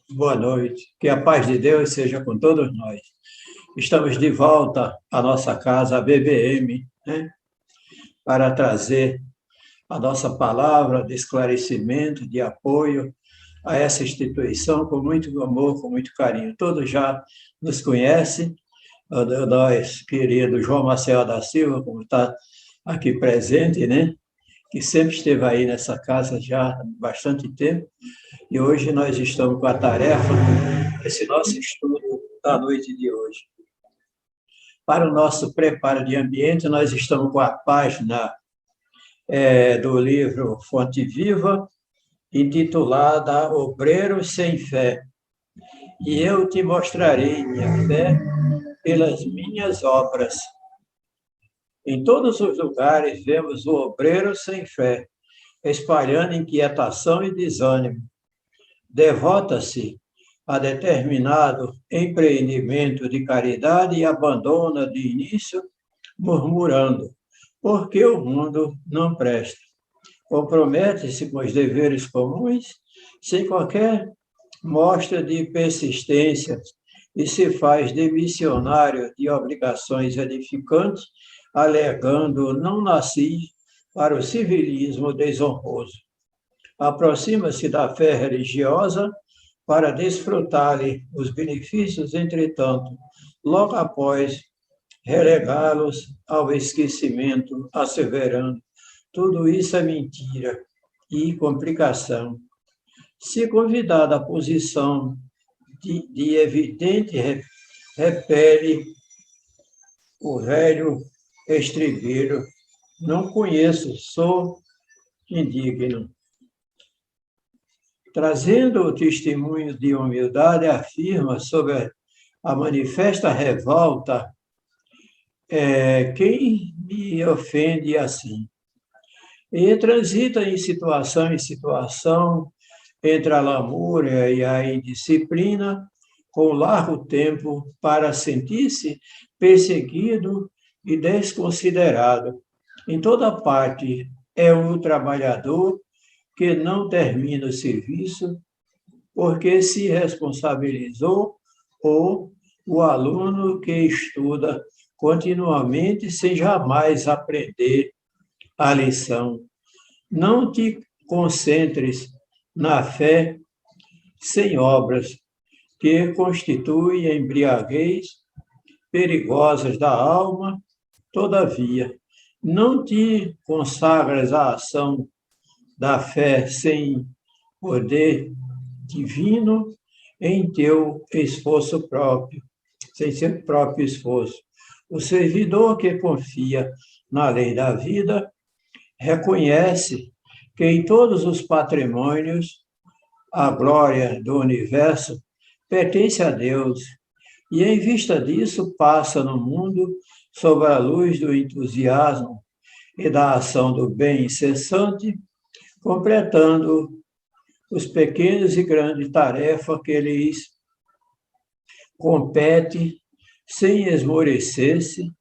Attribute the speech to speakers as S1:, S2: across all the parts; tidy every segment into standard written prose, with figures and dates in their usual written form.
S1: Boa noite, que a paz de Deus seja com todos nós. Estamos de volta à nossa casa, a BBM, né, para trazer a nossa palavra de esclarecimento, de apoio a essa instituição com muito amor, com muito carinho. Todos já nos conhecem, nós, querido João Marcelo da Silva, como está aqui presente, né, que sempre esteve aí nessa casa já há bastante tempo. E hoje nós estamos com a tarefa desse nosso estudo da noite de hoje. Para o nosso preparo de ambiente, nós estamos com a página do livro Fonte Viva, intitulada Obreiros sem Fé. E eu te mostrarei minha fé pelas minhas obras. Em todos os lugares vemos o obreiro sem fé, espalhando inquietação e desânimo. Devota-se a determinado empreendimento de caridade e abandona de início, murmurando, porque o mundo não presta. Compromete-se com os deveres comuns, sem qualquer mostra de persistência, e se faz demissionário de obrigações edificantes, alegando não nasci para o civilismo desonroso. Aproxima-se da fé religiosa para desfrutar-lhe os benefícios, entretanto, logo após relegá-los ao esquecimento, asseverando: tudo isso é mentira e complicação. Se convidado à posição de evidente, repele o velho estribeiro: não conheço, sou indigno. Trazendo o testemunho de humildade, afirma sobre a manifesta revolta: quem me ofende assim? E transita em situação, entre a lamúria e a indisciplina, com largo tempo para sentir-se perseguido e desconsiderado. Em toda parte é o trabalhador que não termina o serviço porque se responsabilizou, ou o aluno que estuda continuamente sem jamais aprender a lição. Não te concentres na fé sem obras, que constitui embriaguez perigosas da alma. Todavia, não te consagras à ação da fé sem poder divino em teu esforço próprio, sem seu próprio esforço. O servidor que confia na lei da vida reconhece que em todos os patrimônios a glória do universo pertence a Deus, e em vista disso passa no mundo sob a luz do entusiasmo e da ação do bem incessante, completando os pequenos e grandes tarefas que lhes compete sem esmorecer-se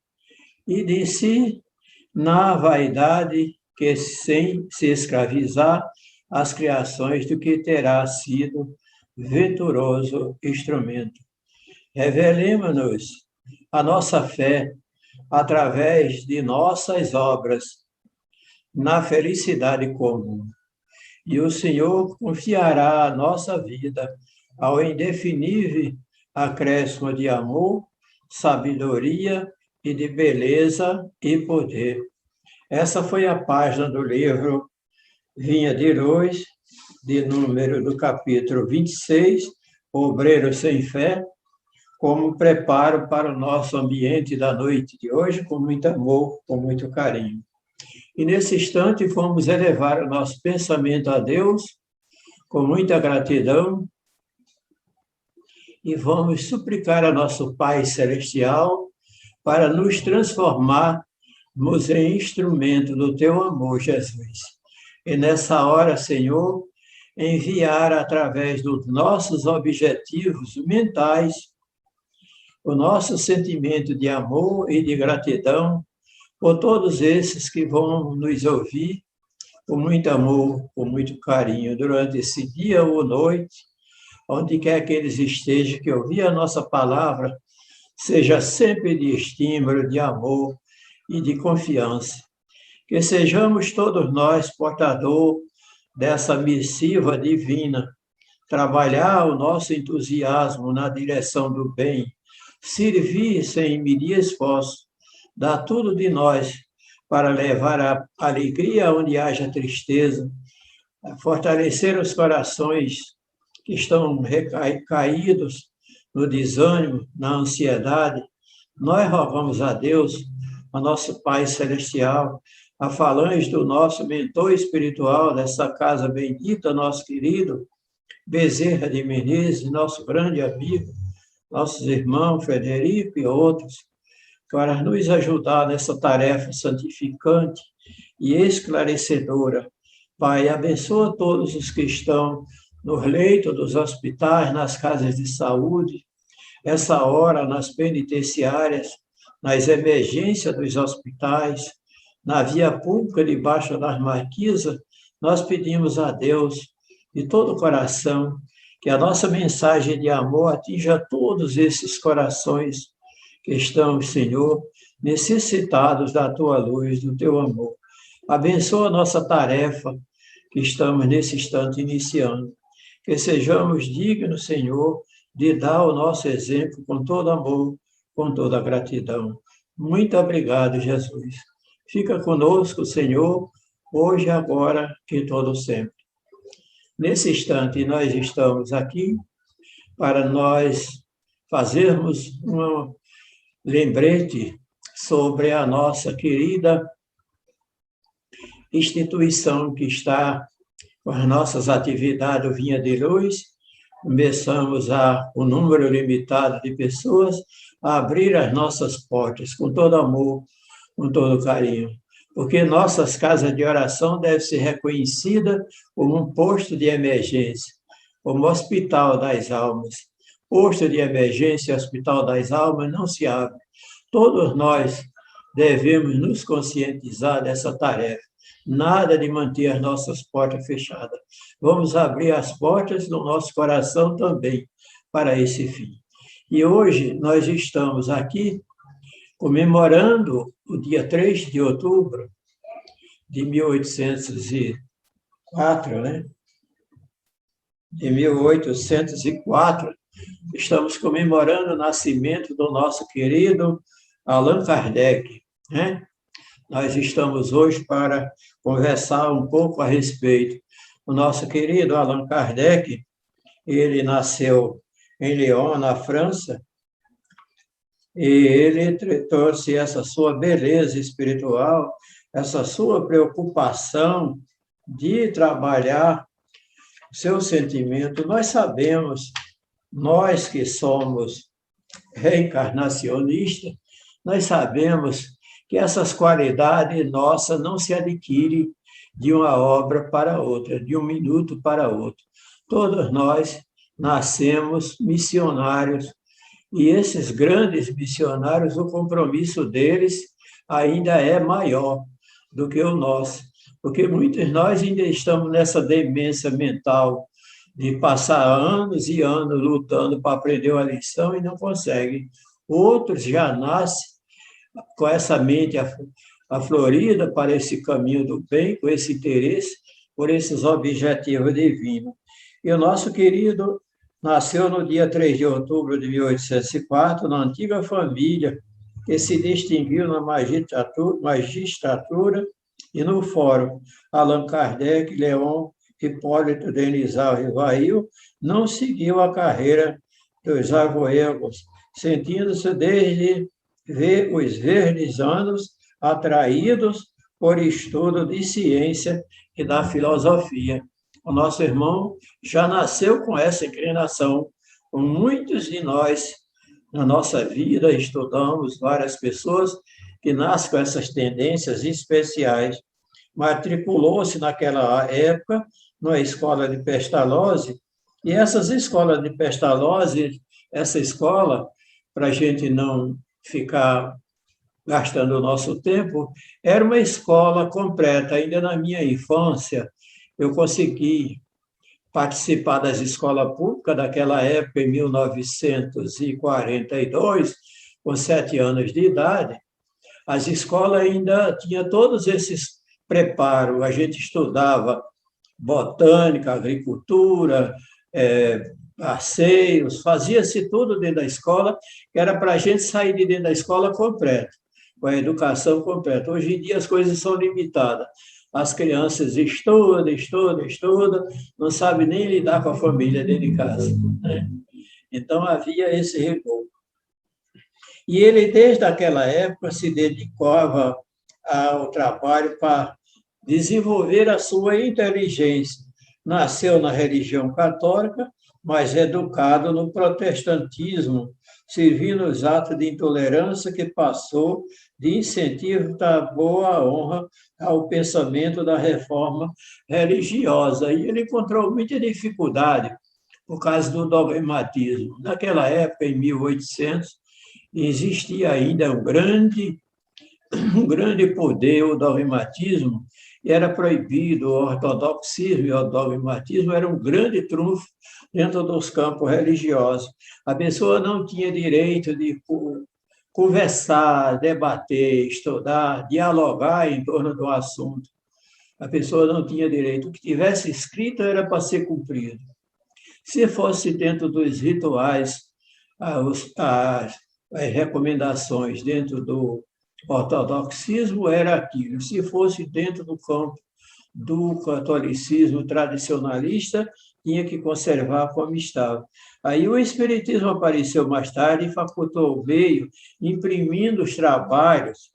S1: e de si na vaidade, que sem se escravizar às criações do que terá sido venturoso instrumento. Revelemos-nos a nossa fé através de nossas obras na felicidade comum. E o Senhor confiará a nossa vida ao indefinível acréscimo de amor, sabedoria e de beleza e poder. Essa foi a página do livro Vinha de Luz, do capítulo 26, Obreiro sem Fé, como preparo para o nosso ambiente da noite de hoje, com muito amor, com muito carinho. E nesse instante vamos elevar o nosso pensamento a Deus com muita gratidão e vamos suplicar a nosso Pai Celestial para nos transformarmos em instrumento do Teu amor, Jesus. E nessa hora, Senhor, enviar através dos nossos objetivos mentais o nosso sentimento de amor e de gratidão por todos esses que vão nos ouvir, com muito amor, com muito carinho, durante esse dia ou noite, onde quer que eles estejam, que ouvir a nossa palavra, seja sempre de estímulo, de amor e de confiança. Que sejamos todos nós portador dessa missiva divina, trabalhar o nosso entusiasmo na direção do bem, servir sem medir esforço, dar tudo de nós para levar a alegria onde haja tristeza, fortalecer os corações que estão caídos no desânimo, na ansiedade. Nós rogamos a Deus, a nosso Pai Celestial, a falange do nosso mentor espiritual dessa casa bendita, nosso querido Bezerra de Menezes, nosso grande amigo, nossos irmãos Frederico e outros, para nos ajudar nessa tarefa santificante e esclarecedora. Pai, abençoa todos os que estão nos leitos dos hospitais, nas casas de saúde, essa hora nas penitenciárias, nas emergências dos hospitais, na via pública debaixo das marquisas, nós pedimos a Deus de todo o coração que a nossa mensagem de amor atinja todos esses corações que estão, Senhor, necessitados da Tua luz, do Teu amor. Abençoa a nossa tarefa que estamos nesse instante iniciando. Que sejamos dignos, Senhor, de dar o nosso exemplo com todo amor, com toda gratidão. Muito obrigado, Jesus. Fica conosco, Senhor, hoje, agora e todo sempre. Nesse instante, nós estamos aqui para nós fazermos um lembrete sobre a nossa querida instituição que está com as nossas atividades Vinha de Luz. Começamos o número limitado de pessoas a abrir as nossas portas com todo amor, com todo carinho, porque nossas casas de oração devem ser reconhecidas como um posto de emergência, como hospital das almas. Posto de emergência e hospital das almas não se abre. Todos nós devemos nos conscientizar dessa tarefa. Nada de manter as nossas portas fechadas. Vamos abrir as portas do nosso coração também para esse fim. E hoje nós estamos aqui comemorando o dia 3 de outubro de 1804, né? De 1804, estamos comemorando o nascimento do nosso querido Allan Kardec, né? Nós estamos hoje para conversar um pouco a respeito. O nosso querido Allan Kardec, ele nasceu em Lyon, na França, e ele trouxe essa sua beleza espiritual, essa sua preocupação de trabalhar o seu sentimento. Nós sabemos, nós que somos reencarnacionistas, nós sabemos que essas qualidades nossas não se adquirem de uma obra para outra, de um minuto para outro. Todos nós nascemos missionários, e esses grandes missionários, o compromisso deles ainda é maior do que o nosso, porque muitos de nós ainda estamos nessa demência mental de passar anos e anos lutando para aprender uma lição e não conseguem. Outros já nascem com essa mente aflorida para esse caminho do bem, com esse interesse por esses objetivos divinos. E o nosso querido nasceu no dia 3 de outubro de 1804, na antiga família que se distinguiu na magistratura e no fórum. Allan Kardec, Leon Hipólito Denisal Rivail, não seguiu a carreira dos avoegos, sentindo-se desde ver os verdes anos atraídos por estudo de ciência e da filosofia. O nosso irmão já nasceu com essa inclinação. Muitos de nós, na nossa vida, estudamos várias pessoas que nascem com essas tendências especiais. Matriculou-se naquela época numa escola de Pestalozzi, e essas escolas de Pestalozzi, essa escola, para a gente não ficar gastando o nosso tempo, era uma escola completa. Ainda na minha infância, eu consegui participar das escolas públicas daquela época, em 1942, com 7 anos de idade. As escolas ainda tinham todos esses preparos. A gente estudava botânica, agricultura, passeios, fazia-se tudo dentro da escola, que era para a gente sair de dentro da escola completa, com a educação completa. Hoje em dia as coisas são limitadas. As crianças estudam, estudam, estudam, não sabem nem lidar com a família dentro de casa, né? Então havia esse rigor. E ele, desde aquela época, se dedicava ao trabalho para desenvolver a sua inteligência. Nasceu na religião católica, mas educado no protestantismo, servindo os atos de intolerância que passou de incentivo da boa honra ao pensamento da reforma religiosa. E ele encontrou muita dificuldade por causa do dogmatismo. Naquela época, em 1800, existia ainda um grande poder, o dogmatismo, e era proibido, o ortodoxismo e o dogmatismo era um grande trunfo dentro dos campos religiosos. A pessoa não tinha direito de conversar, debater, estudar, dialogar em torno do assunto. A pessoa não tinha direito. O que tivesse escrito era para ser cumprido. Se fosse dentro dos rituais, as recomendações dentro do ortodoxismo era aquilo. Se fosse dentro do campo do catolicismo tradicionalista, tinha que conservar como estava. Aí o Espiritismo apareceu mais tarde e facultou o meio, imprimindo os trabalhos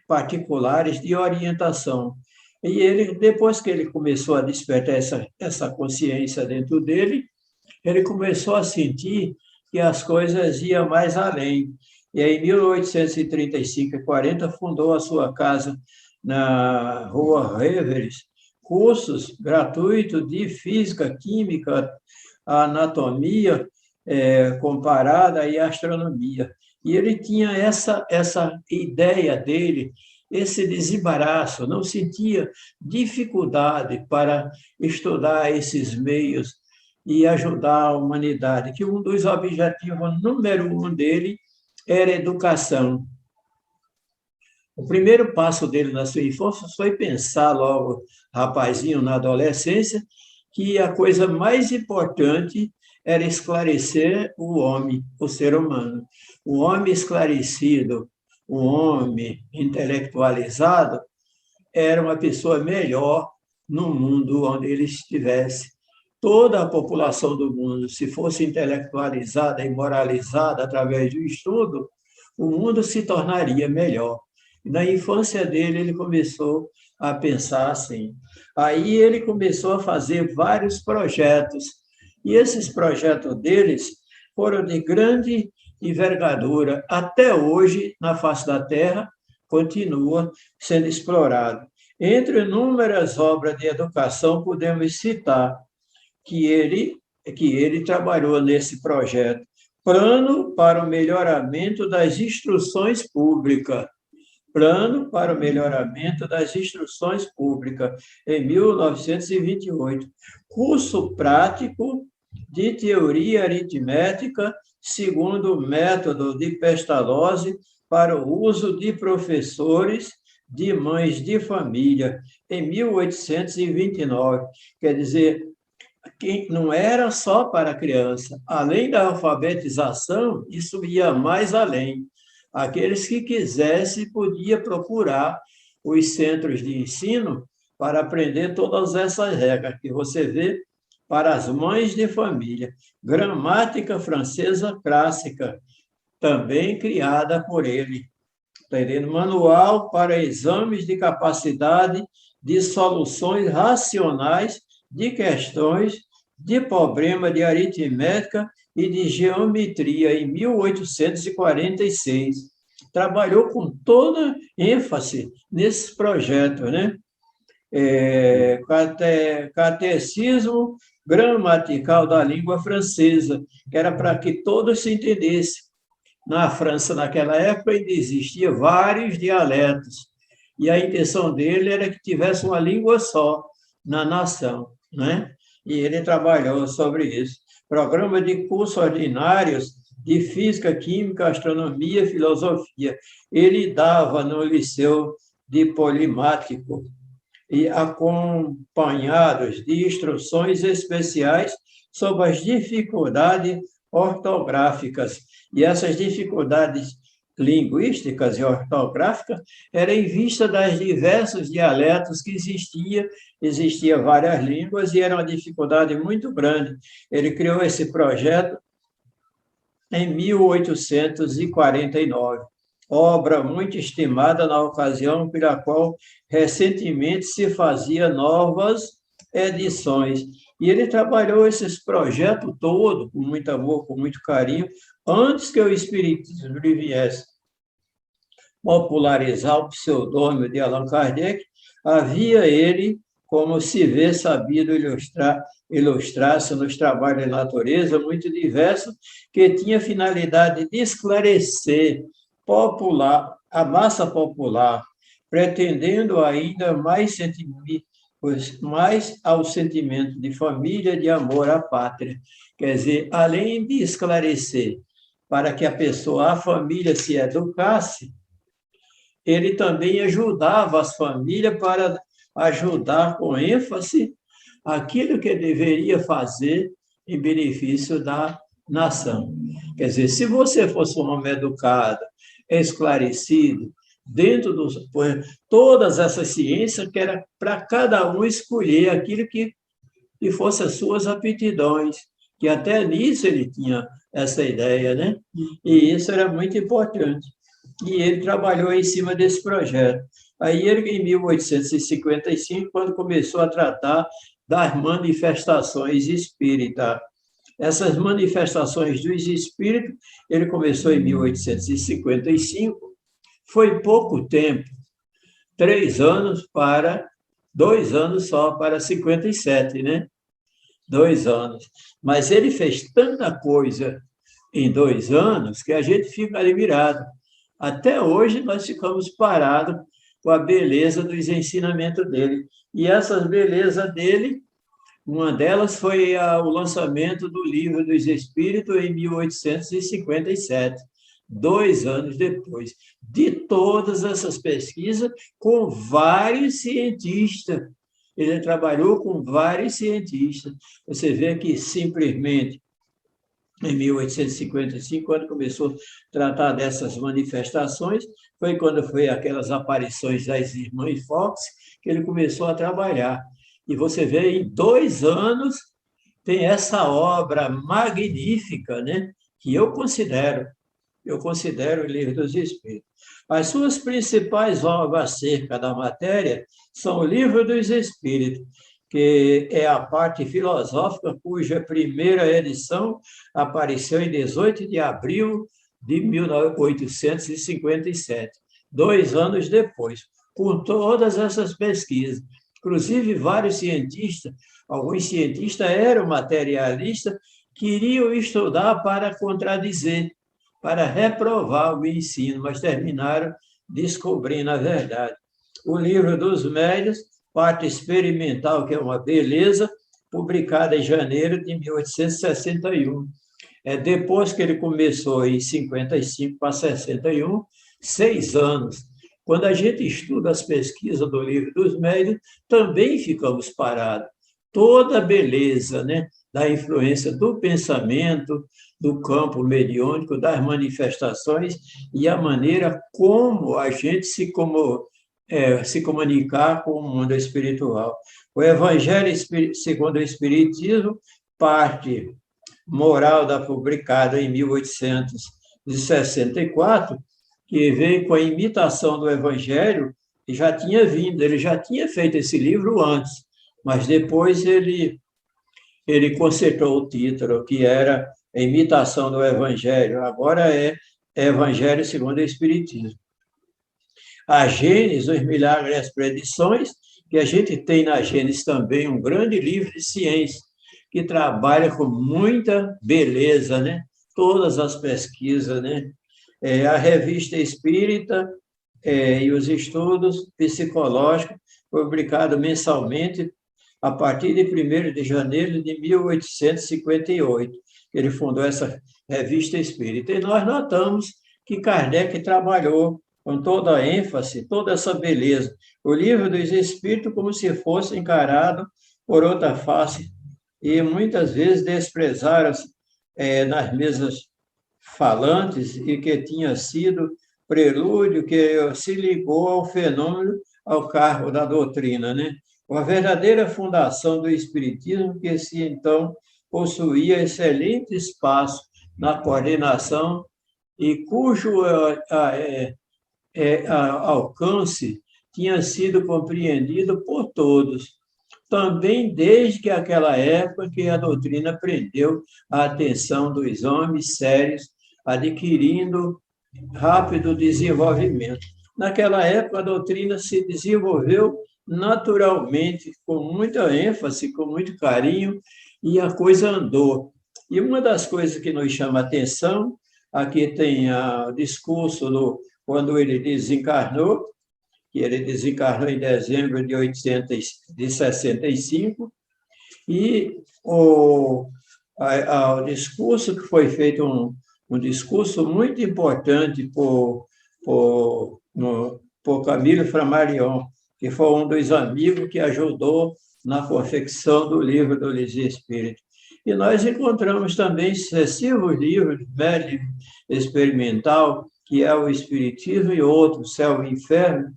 S1: particulares de orientação. E ele, depois que ele começou a despertar essa consciência dentro dele, ele começou a sentir que as coisas iam mais além. E aí, em 1835 e 40, fundou a sua casa na Rua Reveres, cursos gratuitos de física, química, anatomia comparada e astronomia. E ele tinha essa ideia dele, esse desembaraço, não sentia dificuldade para estudar esses meios e ajudar a humanidade, que um dos objetivos número 1 dele era educação. O primeiro passo dele na sua infância foi pensar logo, rapazinho, na adolescência, que a coisa mais importante era esclarecer o homem, o ser humano. O homem esclarecido, o homem intelectualizado, era uma pessoa melhor no mundo onde ele estivesse. Toda a população do mundo, se fosse intelectualizada e moralizada através do estudo, o mundo se tornaria melhor. Na infância dele, ele começou a pensar assim. Aí ele começou a fazer vários projetos, e esses projetos deles foram de grande envergadura. Até hoje, na face da Terra, continua sendo explorado. Entre inúmeras obras de educação, podemos citar que ele trabalhou nesse projeto, Plano para o Melhoramento das Instruções Públicas, Plano para o Melhoramento das Instruções Públicas, em 1928. Curso prático de teoria aritmética, segundo o método de Pestalozzi, para o uso de professores de mães de família, em 1829. Quer dizer, que não era só para a criança. Além da alfabetização, isso ia mais além. Aqueles que quisessem podiam procurar os centros de ensino para aprender todas essas regras que você vê para as mães de família. Gramática francesa clássica, também criada por ele. Está entendendo? Manual para exames de capacidade de soluções racionais de questões de problema de aritmética e de geometria, em 1846. Trabalhou com toda ênfase nesse projeto, né? Catecismo gramatical da língua francesa, que era para que todos se entendessem. Na França, naquela época, ainda existiam vários dialetos, e a intenção dele era que tivesse uma língua só na nação, né? E ele trabalhou sobre isso. Programa de cursos ordinários de física, química, astronomia, filosofia. Ele dava no Liceu de Polimático, e acompanhados de instruções especiais sobre as dificuldades ortográficas. E essas dificuldades linguísticas e ortográficas eram em vista das diversos dialetos que existia várias línguas e era uma dificuldade muito grande. Ele criou esse projeto em 1849, obra muito estimada na ocasião, pela qual recentemente se fazia novas edições. E ele trabalhou esses projetos todo com muito amor, com muito carinho, antes que o Espiritismo lhe viesse popularizar o pseudônimo de Allan Kardec. Havia ele, como se vê, sabido ilustrar-se nos trabalhos de natureza muito diversos, que tinha finalidade de esclarecer a massa popular, pretendendo ainda mais ao sentimento de família, de amor à pátria. Quer dizer, além de esclarecer para que a família se educasse, ele também ajudava as famílias para ajudar com ênfase aquilo que deveria fazer em benefício da nação. Quer dizer, se você fosse um homem educado, esclarecido, dentro de todas essas ciências, que era para cada um escolher aquilo que fosse as suas aptidões, que até nisso ele tinha essa ideia, né? E isso era muito importante. E ele trabalhou em cima desse projeto. Aí ele, em 1855, quando começou a tratar das manifestações espíritas. Essas manifestações dos espíritos, ele começou em 1855, foi pouco tempo, 2 anos só para 57, né? 2 anos. Mas ele fez tanta coisa em 2 anos que a gente fica admirado. Até hoje nós ficamos parados com a beleza dos ensinamentos dele. E essas belezas dele, uma delas foi o lançamento do Livro dos Espíritos em 1857, 2 anos depois, de todas essas pesquisas com vários cientistas. Ele trabalhou com vários cientistas. Você vê que simplesmente em 1855, quando começou a tratar dessas manifestações, foi quando foi aquelas aparições das irmãs Fox, que ele começou a trabalhar. E você vê, em 2 anos, tem essa obra magnífica, né? Que eu considero o Livro dos Espíritos. As suas principais obras acerca da matéria são o Livro dos Espíritos, que é a parte filosófica, cuja primeira edição apareceu em 18 de abril de 1857, 2 anos depois, com todas essas pesquisas. Inclusive, vários cientistas, alguns cientistas eram materialistas, queriam estudar para contradizer, para reprovar o ensino, mas terminaram descobrindo a verdade. O Livro dos Médiuns, parte experimental, que é uma beleza, publicada em janeiro de 1861. Depois que ele começou em 55 para 61, 6 anos. Quando a gente estuda as pesquisas do Livro dos Médiuns, também ficamos parados. Toda a beleza, né, da influência do pensamento, do campo mediúnico, das manifestações e a maneira como a gente se comunicar com o mundo espiritual. O Evangelho segundo o Espiritismo, parte moral publicada em 1864, que veio com a imitação do Evangelho, que já tinha vindo, ele já tinha feito esse livro antes, mas depois ele consertou o título, que era a imitação do Evangelho, agora é Evangelho segundo o Espiritismo. A Gênesis, os Milagres e as Predições, que a gente tem na Gênesis também um grande livro de ciência, que trabalha com muita beleza, né? Todas as pesquisas, né? A Revista Espírita e os Estudos Psicológicos, publicado mensalmente a partir de 1º de janeiro de 1858. Ele fundou essa Revista Espírita. E nós notamos que Kardec trabalhou com toda a ênfase, toda essa beleza. O Livro dos Espíritos como se fosse encarado por outra face, e muitas vezes desprezaram nas mesas falantes, e que tinha sido prelúdio que se ligou ao fenômeno, ao cargo da doutrina, né? A verdadeira fundação do Espiritismo, que se então possuía excelente espaço na coordenação e cujo alcance tinha sido compreendido por todos, também desde que aquela época que a doutrina prendeu a atenção dos homens sérios, adquirindo rápido desenvolvimento. Naquela época, a doutrina se desenvolveu naturalmente, com muita ênfase, com muito carinho, e a coisa andou. E uma das coisas que nos chama a atenção, aqui tem o discurso quando ele desencarnou, que ele desencarnou em dezembro de 65, e o discurso que foi feito, um discurso muito importante por Camilo Flammarion, que foi um dos amigos que ajudou na confecção do livro do Espírito. E nós encontramos também sucessivos livros de médium experimental, que é o Espiritismo e outro, Céu e Inferno,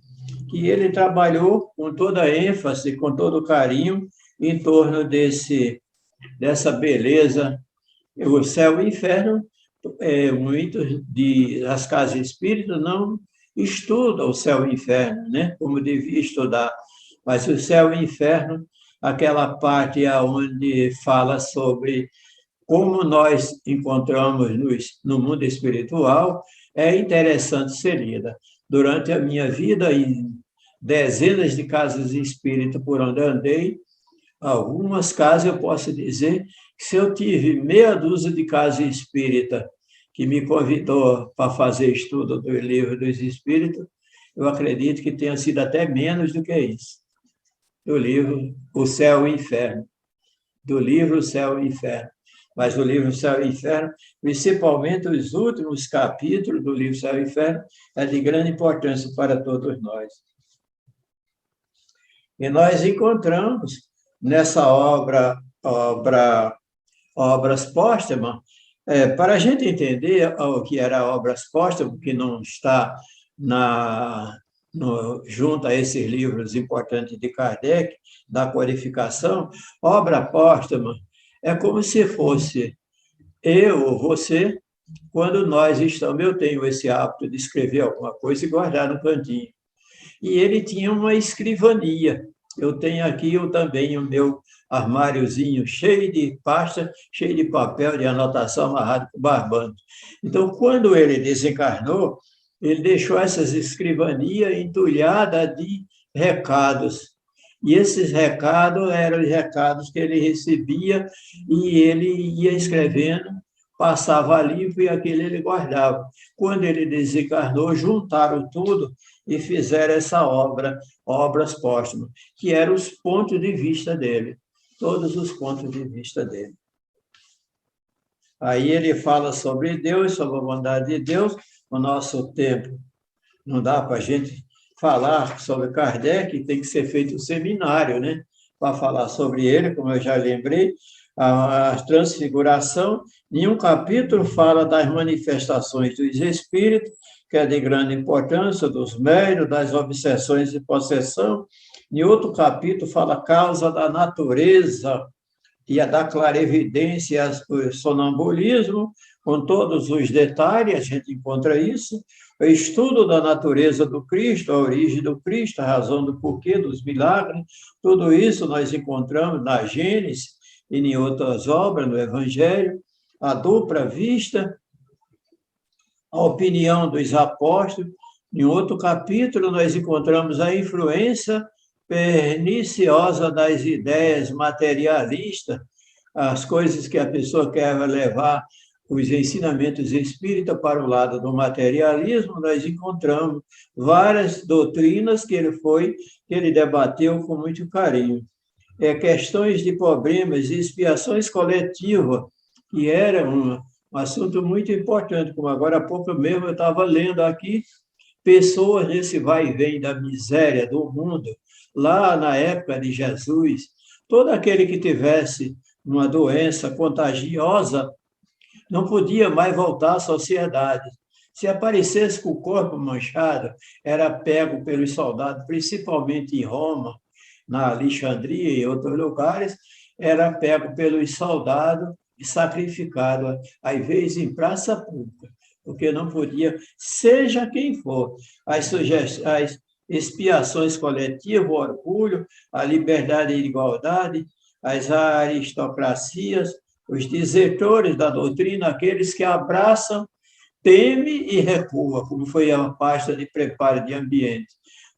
S1: que ele trabalhou com toda a ênfase, com todo o carinho, em torno dessa beleza. O Céu e o Inferno, muitos das casas espíritas não estudam o Céu e o Inferno, né? Como devia estudar. Mas o Céu e o Inferno, aquela parte onde fala sobre como nós encontramos no mundo espiritual, é interessante ser lida. Durante a minha vida, em dezenas de casas espíritas por onde andei, algumas casas eu posso dizer que se eu tive meia dúzia de casas espíritas que me convidou para fazer estudo do Livro dos Espíritos, eu acredito que tenha sido até menos do que isso. Do livro O Céu e o Inferno. Do livro O Céu e o Inferno. Mas o livro O Céu e o Inferno, principalmente os últimos capítulos do livro O Céu e o Inferno, é de grande importância para todos nós. E nós encontramos nessa Obras Póstumas, para a gente entender o que era Obras Póstumas, que não está junto a esses livros importantes de Kardec, da codificação, obra póstuma é como se fosse eu ou você, quando nós estamos, eu tenho esse hábito de escrever alguma coisa e guardar no cantinho. E ele tinha uma escrivania. Eu tenho aqui também o meu armáriozinho cheio de pasta, cheio de papel de anotação amarrado com barbante. Então, quando ele desencarnou, ele deixou essas escrivanias entulhadas de recados. E esses recados eram os recados que ele recebia e ele ia escrevendo, passava limpo e aquele ele guardava. Quando ele desencarnou, juntaram tudo e fizeram essa Obras Póstumas, que eram os pontos de vista dele, todos os pontos de vista dele. Aí ele fala sobre Deus, sobre a bondade de Deus. O nosso tempo não dá para a gente falar sobre Kardec, tem que ser feito um seminário, né? Para falar sobre ele, como eu já lembrei, a transfiguração. Nenhum capítulo fala das manifestações dos espíritos, que é de grande importância, dos médiuns, das obsessões de possessão. Em outro capítulo fala a causa da natureza e a da clarividência, o sonambulismo, com todos os detalhes, a gente encontra isso. O estudo da natureza do Cristo, a origem do Cristo, a razão do porquê dos milagres, tudo isso nós encontramos na Gênesis e em outras obras, no Evangelho. A dupla vista, a opinião dos apóstolos. Em outro capítulo, nós encontramos a influência perniciosa das ideias materialistas, as coisas que a pessoa quer levar os ensinamentos espíritas para o lado do materialismo, nós encontramos várias doutrinas que ele debateu com muito carinho. Questões de problemas e expiações coletivas, que era um assunto muito importante, como agora há pouco mesmo eu estava lendo aqui, pessoas nesse vai e vem da miséria do mundo, lá na época de Jesus, todo aquele que tivesse uma doença contagiosa não podia mais voltar à sociedade. Se aparecesse com o corpo manchado, era pego pelos soldados, principalmente em Roma, na Alexandria e outros lugares, era pego pelos soldados e sacrificado, às vezes em praça pública, porque não podia, seja quem for, as expiações coletivas, o orgulho, a liberdade e igualdade, as aristocracias, os desertores da doutrina, aqueles que abraçam, temem e recuam, como foi a pasta de preparo de ambiente.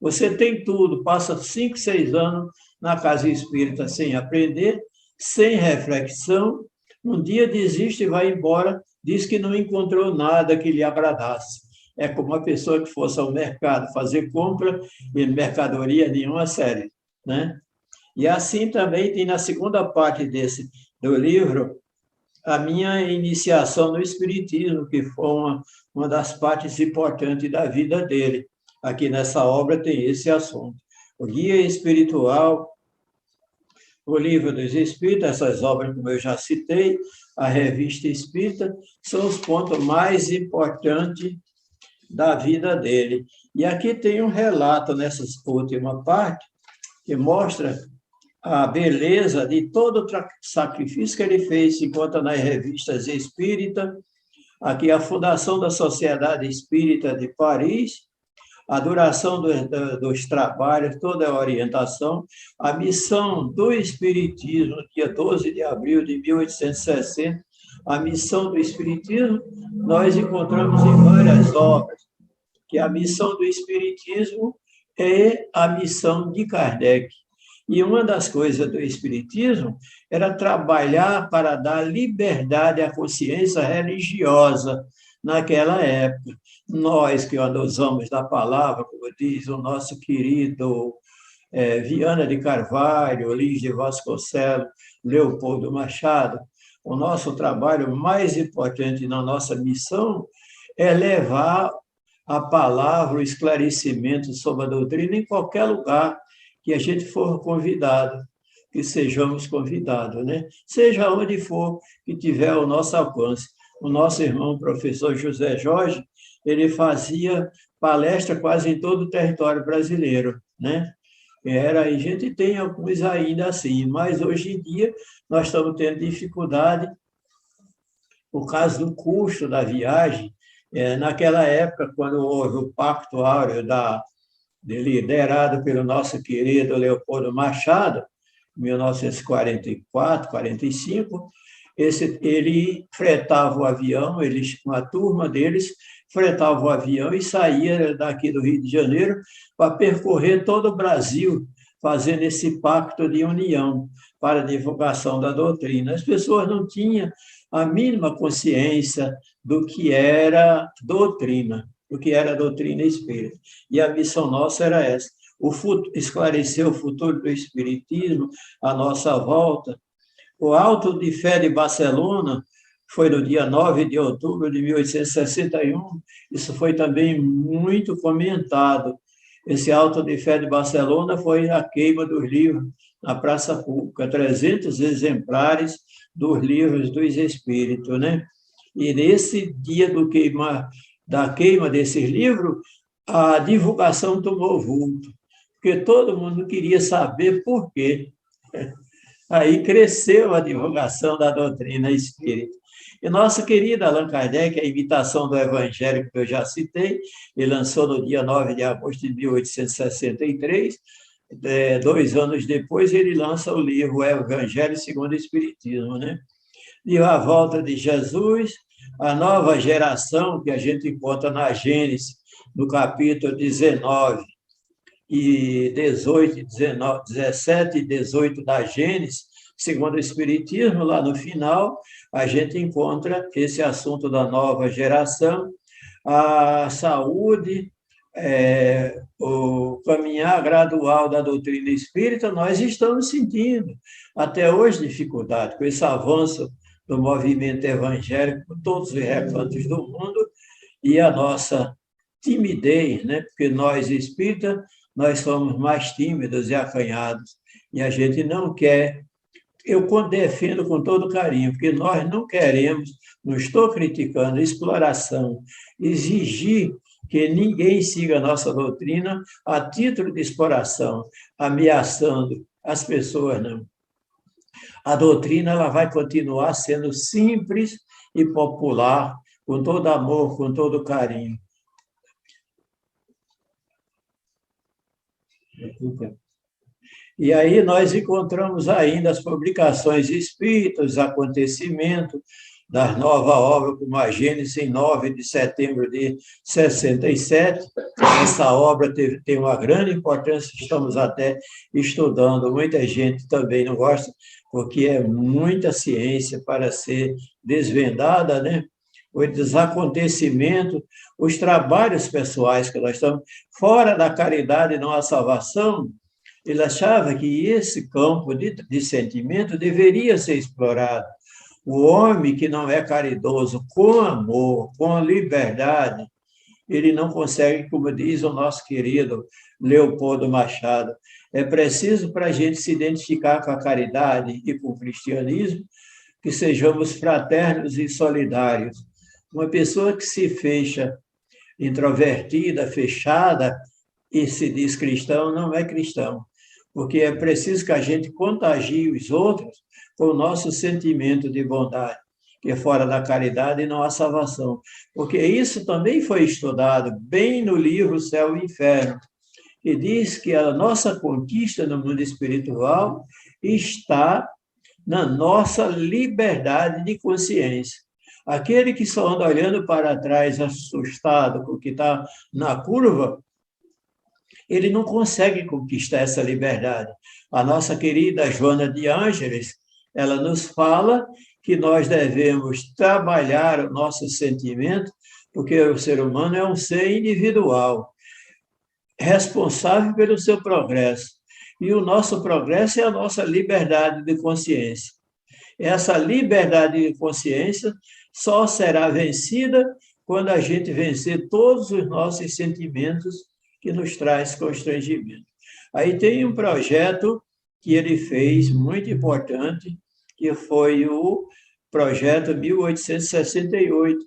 S1: Você tem tudo, passa 5, 6 anos na casa espírita sem aprender, sem reflexão, um dia desiste e vai embora, diz que não encontrou nada que lhe agradasse. É como uma pessoa que fosse ao mercado fazer compra e mercadoria nenhuma série, né? E assim também tem na segunda parte do livro a minha iniciação no Espiritismo, que foi uma das partes importantes da vida dele. Aqui nessa obra tem esse assunto. O Guia Espiritual, o Livro dos Espíritos, essas obras, como eu já citei, a Revista Espírita, são os pontos mais importantes da vida dele. E aqui tem um relato, nessa última parte, que mostra a beleza de todo o sacrifício que ele fez, se encontra nas revistas espíritas, aqui a Fundação da Sociedade Espírita de Paris, a duração dos trabalhos, toda a orientação, a missão do Espiritismo, dia 12 de abril de 1860, a missão do Espiritismo, nós encontramos em várias obras, que a missão do Espiritismo é a missão de Kardec. E uma das coisas do Espiritismo era trabalhar para dar liberdade à consciência religiosa naquela época. Nós que usamos da palavra, como diz o nosso querido Viana de Carvalho, Luiz de Vasconcelos, Leopoldo Machado, o nosso trabalho mais importante na nossa missão é levar a palavra, o esclarecimento sobre a doutrina em qualquer lugar que a gente for convidado, que sejamos convidados, né? Seja onde for que tiver o nosso alcance. O nosso irmão, professor José Jorge, ele fazia palestra quase em todo o território brasileiro, né? A gente tem alguns ainda assim, mas hoje em dia nós estamos tendo dificuldade por causa do custo da viagem. Naquela época, quando houve o Pacto Áureo liderado pelo nosso querido Leopoldo Machado, em 1944, 45, ele fretava o avião, uma turma deles fretava o avião e saía daqui do Rio de Janeiro para percorrer todo o Brasil, fazendo esse pacto de união para a divulgação da doutrina. As pessoas não tinham a mínima consciência do que era doutrina, do que era a doutrina espírita. E a missão nossa era essa, esclarecer o futuro do espiritismo, a nossa volta. O Auto de Fé de Barcelona foi no dia 9 de outubro de 1861, isso foi também muito comentado. Esse Auto de Fé de Barcelona foi a queima dos livros na praça pública, 300 exemplares dos livros dos espíritos, né? E nesse dia da queima desses livros, a divulgação tomou vulto, porque todo mundo queria saber por quê. Aí cresceu a divulgação da doutrina espírita. E nossa querida Allan Kardec, a imitação do Evangelho que eu já citei, ele lançou no dia 9 de agosto de 1863, 2 anos depois ele lança o livro Evangelho segundo o Espiritismo, né? E a volta de Jesus, a nova geração que a gente encontra na Gênesis, no capítulo 19 e 18, 19, 17 e 18 da Gênesis, segundo o Espiritismo, lá no final, a gente encontra esse assunto da nova geração, a saúde, o caminhar gradual da doutrina espírita, nós estamos sentindo até hoje dificuldade com esse avanço do movimento evangélico por todos os recantos do mundo e a nossa timidez, né? Porque nós espíritas, nós somos mais tímidos e acanhados e a gente não quer. Eu defendo com todo carinho, porque nós não queremos, não estou criticando exploração, exigir que ninguém siga a nossa doutrina a título de exploração, ameaçando as pessoas, não. A doutrina ela vai continuar sendo simples e popular, com todo amor, com todo carinho. E aí nós encontramos ainda as publicações espíritas, os acontecimentos das novas obras, como a Gênesis, em 9 de setembro de 67. Essa obra tem uma grande importância, estamos até estudando, muita gente também não gosta, porque é muita ciência para ser desvendada, né? Os acontecimentos, os trabalhos pessoais que nós estamos, fora da caridade e não a salvação. Ele achava que esse campo de sentimento deveria ser explorado. O homem que não é caridoso, com amor, com liberdade, ele não consegue, como diz o nosso querido Leopoldo Machado, é preciso para a gente se identificar com a caridade e com o cristianismo, que sejamos fraternos e solidários. Uma pessoa que se fecha, introvertida, fechada, e se diz cristão, não é cristão. Porque é preciso que a gente contagie os outros com o nosso sentimento de bondade, que é fora da caridade e não há salvação. Porque isso também foi estudado bem no livro Céu e Inferno, que diz que a nossa conquista no mundo espiritual está na nossa liberdade de consciência. Aquele que só anda olhando para trás, assustado com o que está na curva, ele não consegue conquistar essa liberdade. A nossa querida Joana de Ângeles, ela nos fala que nós devemos trabalhar o nosso sentimento, porque o ser humano é um ser individual, responsável pelo seu progresso. E o nosso progresso é a nossa liberdade de consciência. Essa liberdade de consciência só será vencida quando a gente vencer todos os nossos sentimentos que nos traz constrangimento. Aí tem um projeto que ele fez, muito importante, que foi o projeto 1868.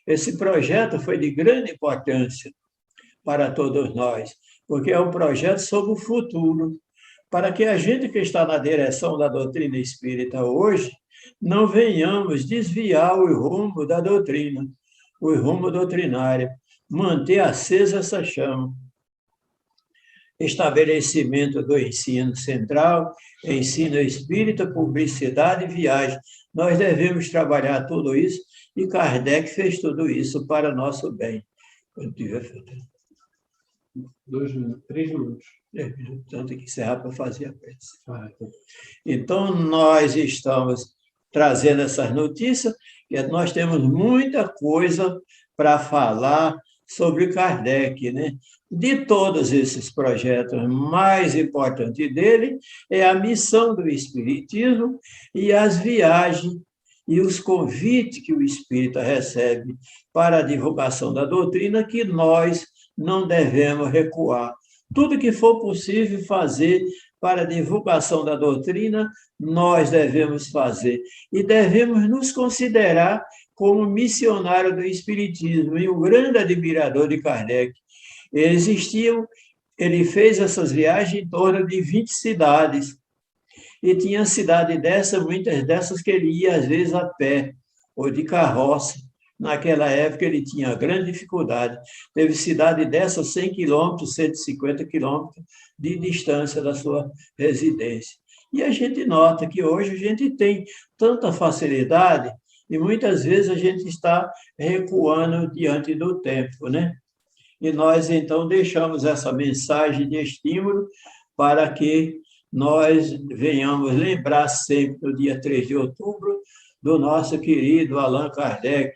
S1: Esse projeto foi de grande importância para todos nós, porque é um projeto sobre o futuro, para que a gente que está na direção da doutrina espírita hoje, não venhamos desviar o rumo da doutrina, o rumo doutrinário, manter acesa essa chama. Estabelecimento do ensino central, ensino espírita, publicidade e viagem. Nós devemos trabalhar tudo isso, e Kardec fez tudo isso para nosso bem. Quando tiver feito.
S2: 3 minutos.
S1: Então, tem que encerrar para fazer a prece. Então, nós estamos trazendo essas notícias, e nós temos muita coisa para falar sobre Kardec, né? De todos esses projetos, o mais importante dele é a missão do Espiritismo e as viagens e os convites que o Espírita recebe para a divulgação da doutrina, que nós não devemos recuar. Tudo que for possível fazer para a divulgação da doutrina, nós devemos fazer. E devemos nos considerar como missionário do Espiritismo e um grande admirador de Kardec. Ele fez essas viagens em torno de 20 cidades. E tinha cidade dessa, muitas dessas que ele ia, às vezes, a pé ou de carroça. Naquela época, ele tinha grande dificuldade. Teve cidade dessa 100 quilômetros, 150 quilômetros de distância da sua residência. E a gente nota que hoje a gente tem tanta facilidade e muitas vezes a gente está recuando diante do tempo, né? E nós, então, deixamos essa mensagem de estímulo para que nós venhamos lembrar sempre, no dia 3 de outubro, do nosso querido Allan Kardec,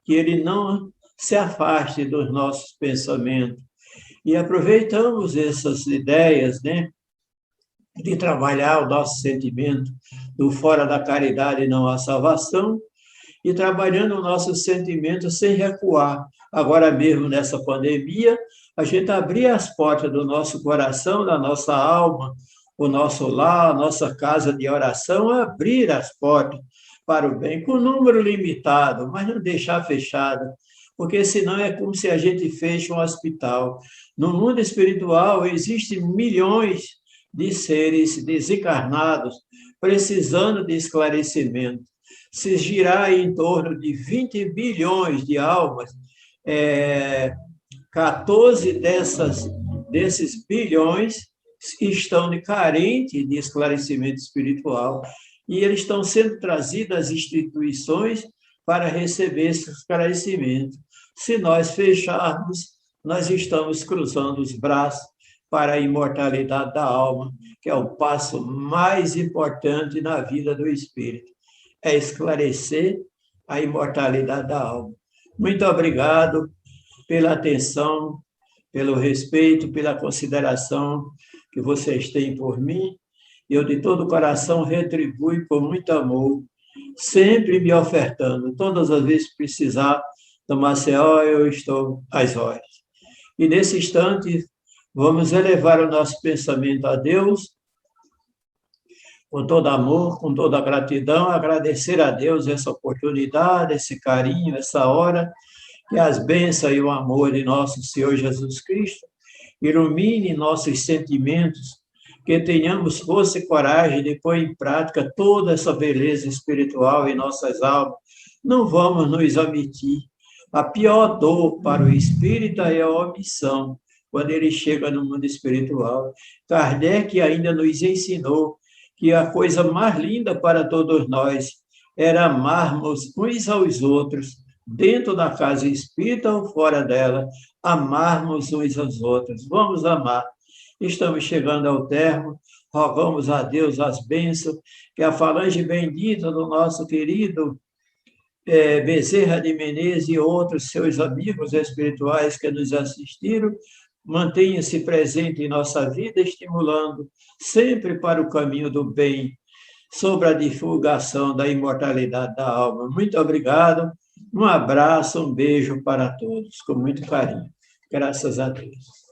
S1: que ele não se afaste dos nossos pensamentos. E aproveitamos essas ideias, né, de trabalhar o nosso sentimento do fora da caridade não há salvação, e trabalhando o nosso sentimento sem recuar. Agora mesmo, nessa pandemia, a gente abrir as portas do nosso coração, da nossa alma, o nosso lar, a nossa casa de oração, abrir as portas para o bem, com número limitado, mas não deixar fechado, porque senão é como se a gente feche um hospital. No mundo espiritual, existem milhões de seres desencarnados precisando de esclarecimento. Se girar em torno de 20 bilhões de almas, 14 desses bilhões estão carentes de esclarecimento espiritual e eles estão sendo trazidos às instituições para receber esse esclarecimento. Se nós fecharmos, nós estamos cruzando os braços para a imortalidade da alma, que é o passo mais importante na vida do espírito. É esclarecer a imortalidade da alma. Muito obrigado pela atenção, pelo respeito, pela consideração que vocês têm por mim. Eu, de todo o coração, retribuo com muito amor, sempre me ofertando. Todas as vezes que precisar do Maceió, eu estou às ordens. E, nesse instante, vamos elevar o nosso pensamento a Deus, com todo amor, com toda gratidão, agradecer a Deus essa oportunidade, esse carinho, essa hora, que as bênçãos e o amor de nosso Senhor Jesus Cristo ilumine nossos sentimentos, que tenhamos força e coragem de pôr em prática toda essa beleza espiritual em nossas almas. Não vamos nos omitir. A pior dor para o espírita é a omissão, quando ele chega no mundo espiritual. Kardec ainda nos ensinou que a coisa mais linda para todos nós era amarmos uns aos outros, dentro da casa espírita ou fora dela, amarmos uns aos outros. Vamos amar. Estamos chegando ao termo, rogamos a Deus as bênçãos, que a falange bendita do nosso querido Bezerra de Menezes e outros seus amigos espirituais que nos assistiram, mantenha-se presente em nossa vida, estimulando sempre para o caminho do bem, sobre a divulgação da imortalidade da alma. Muito obrigado, um abraço, um beijo para todos, com muito carinho. Graças a Deus.